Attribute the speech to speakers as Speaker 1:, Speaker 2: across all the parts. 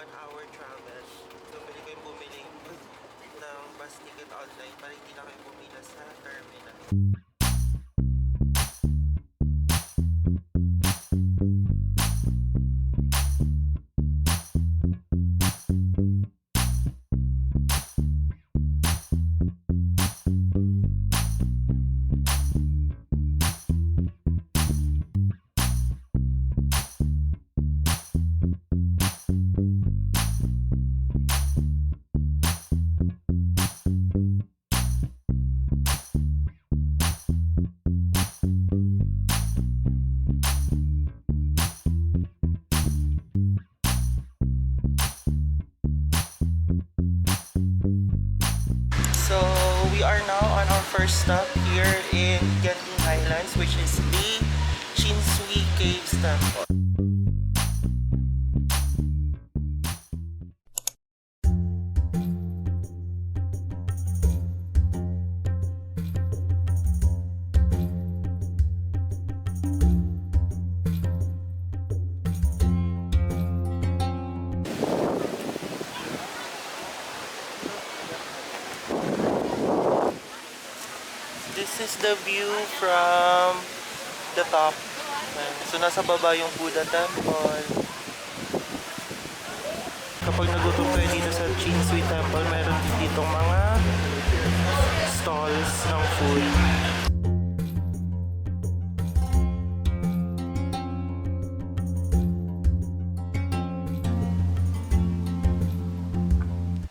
Speaker 1: 1 hour travel. So, pwede kayong bumili ng bus ticket online para hindi na kayo pumila sa terminal. So, we are now on our first stop here in Genting Highlands, which is the Chinsui Caves Temple. This is the view from the top. So, nasa baba yung Buddha Temple. Kapag nagutom kayo dito sa Chinsui Temple, meron din ditong mga stalls ng food.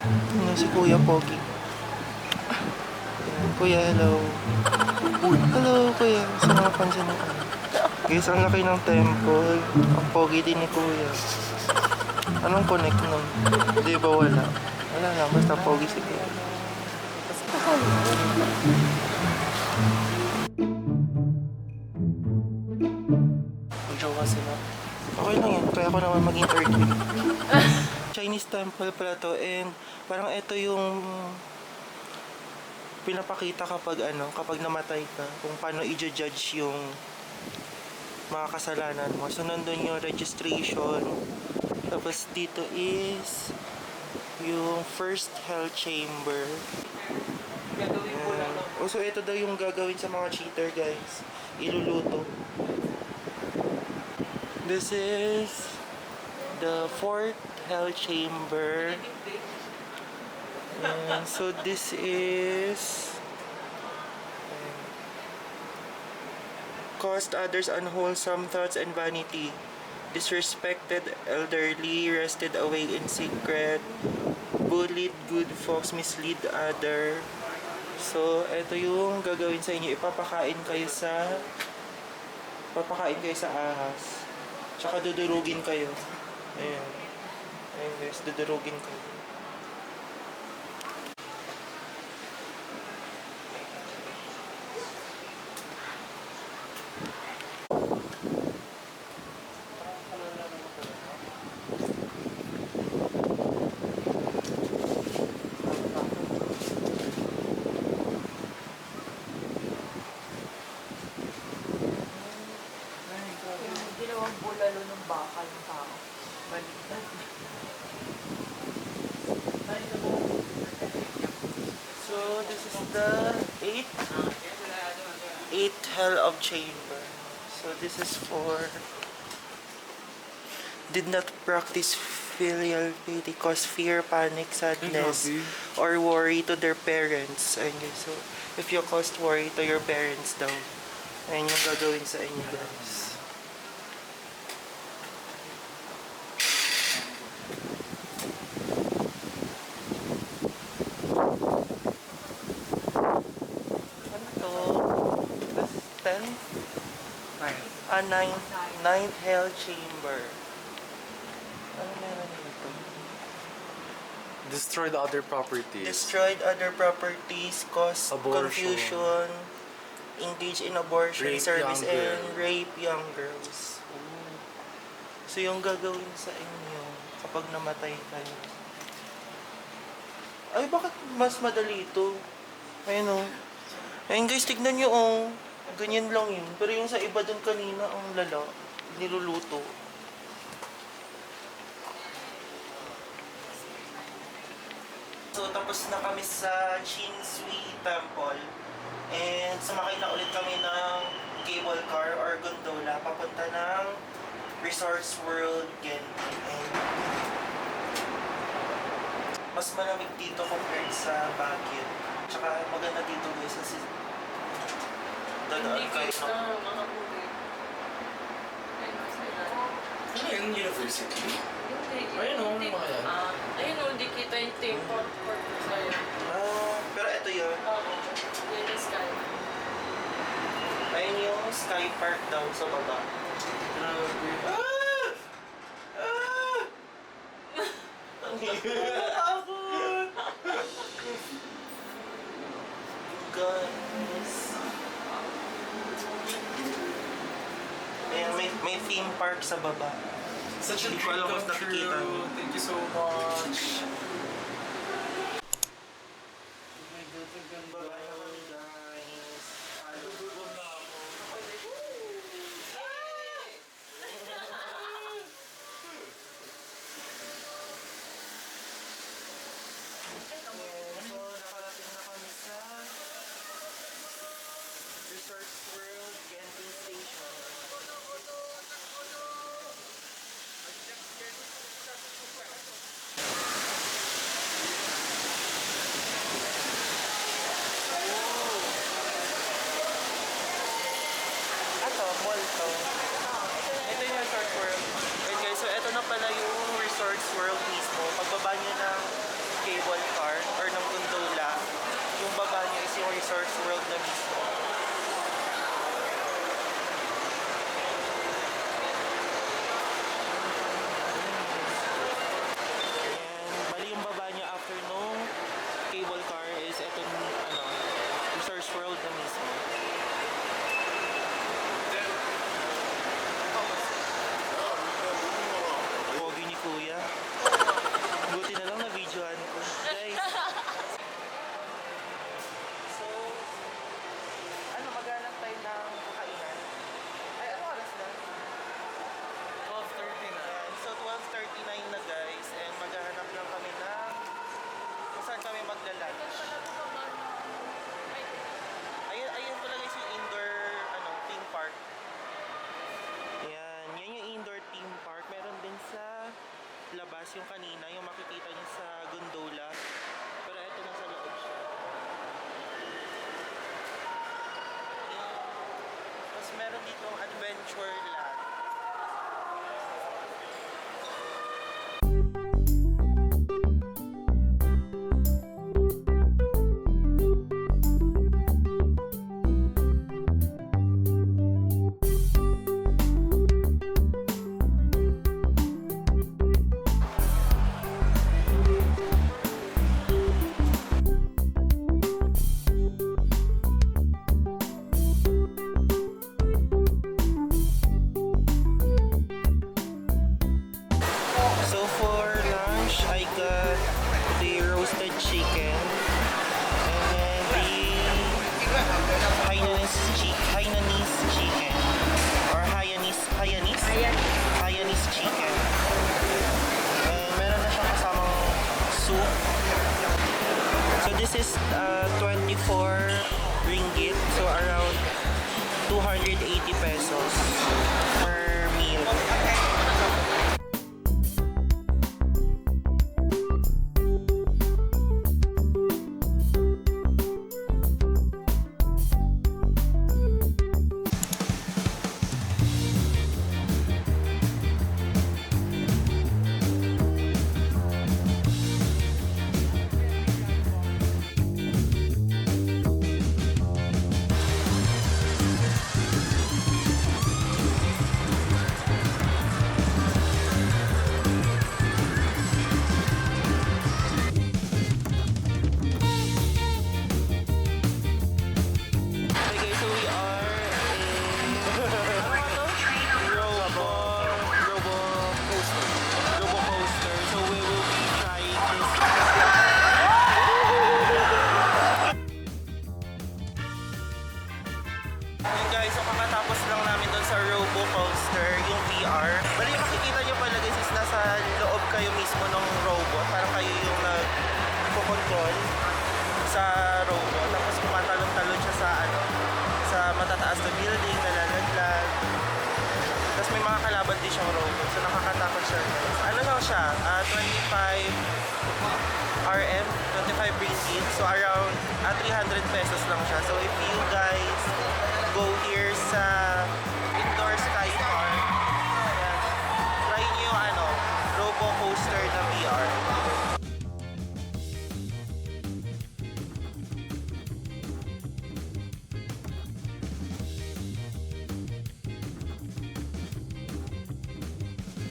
Speaker 1: Ano si Kuya Pogi? Kuya, hello. Hello, Kuya. Sa mga pansin mo. Guys, ang laki ng temple. Ang pogi din ni Kuya. Anong connect nun? Di ba wala? Wala lang, basta pogi si Kuya. Jowa sila. Okay lang yan, kaya ko naman mag-interview. Chinese temple pala to, and parang ito yung pinapakita kapag kapag namatay ka, kung paano i-judge yung mga kasalanan mo. So, nandun yung registration. Tapos, dito is yung first hell chamber. So, ito daw yung gagawin sa mga cheater, guys. Iluluto. This is the fourth hell chamber. So, this is caused others unwholesome thoughts and vanity, disrespected elderly, rested away in secret, bullied good folks, mislead other. So, ito yung gagawin sa inyo. Papakain kayo sa ahas. Tsaka dudurugin kayo. Ayan. Ayan guys, dudurugin kayo.
Speaker 2: Ginawang bulalo ng baka ng tao. Baliktad.
Speaker 1: So, this is the eighth hell of chamber. So, this is for did not practice filial piety, cause fear, panic, sadness, or worry to their parents. Ayun guys. So, if you caused worry to your parents daw, ayun yung gagawin sa inyo guys. Ninth hell chamber. Ano meron dito?
Speaker 3: Destroyed other properties.
Speaker 1: Destroyed other properties, cause
Speaker 3: Abortion.
Speaker 1: confusion, engage in abortion
Speaker 3: Rape
Speaker 1: service,
Speaker 3: young
Speaker 1: and
Speaker 3: girl.
Speaker 1: rape young girls. Ooh. So yung gagawin sa inyo kapag namatay kayo. Ay, bakit mas madali ito? Ayun o. Ayun guys, tignan nyo oh. Ganyan lang yun. Pero yung sa iba dun kanina, ang lala, niluluto. Tapos na kami sa Chinsui Temple. And sumakay na ulit kami ng cable car or gondola papunta ng Resorts World Genting. And mas malamig dito compared sa Baguio. Tsaka maganda dito guys kasi dadaan
Speaker 2: Hindi
Speaker 1: kayo
Speaker 2: kita
Speaker 1: ng
Speaker 2: mga huli. Ayun, mas ilalim.
Speaker 3: Ano yung university?
Speaker 2: Hindi.
Speaker 3: Ayun, oh,
Speaker 2: Hindi-
Speaker 3: mga yan.
Speaker 2: Ayun, oh, hindi kita yung theme park sa'yo.
Speaker 1: pero ito yun.
Speaker 2: Oo. Yan yung sky.
Speaker 1: Ayun yung Sky Park daw sa baba. Ang takot! Guys. Ayan, may theme park sa baba.
Speaker 3: Such a
Speaker 1: Hindi ko
Speaker 3: dream
Speaker 1: alam
Speaker 3: come
Speaker 1: kung nakikita
Speaker 3: true.
Speaker 1: mo.
Speaker 3: Thank you so much. Oh my God, ang ganda.
Speaker 1: Bye naman guys.
Speaker 3: Lubog na ako.
Speaker 1: Ayan, so nakarating na kami sa Resorts World Genting Station. Ato, mall to. Ito yung Resorts World. Wait guys, so ito na pala yung Resorts World mismo. Pagbaba nyo ng cable car or ng gondola, yung baba nyo is yung Resorts World na mismo. And bali yung baba nyo after nung cable car is itong Resorts World na mismo. Pogi ni Kuya. Buti na lang na-videoan ko. Guys. So, maghanap tayo ng kakainan. Ay, ano oras na?
Speaker 3: 12:30 na.
Speaker 1: Ayan, so 12:39 na guys. And maghahanap lang kami ng kung saan kami magla-lunch. Ayun pala guys yung indoor theme park. Yan yung indoor theme park. Meron din sa labas yung kanina, yung makikita niyo sa gondola. Pero eto nasa loob siya. Yan. Tapos meron ditong adventure land. So for lunch, I got the roasted chicken and then the Hainanese chicken or Hainanese chicken. And meron na siyang kasamang soup. So this is 24 ringgit, so around 280 pesos per meal. control sa robot. Tapos kumatalon-talon siya sa sa matataas na building, nalalaglag. Tapos may mga kalaban din siyang robot. So nakakatakot siya. Ano lang siya? 25 RM, 25 ringgit. So around 300 pesos lang siya. So if you guys go here sa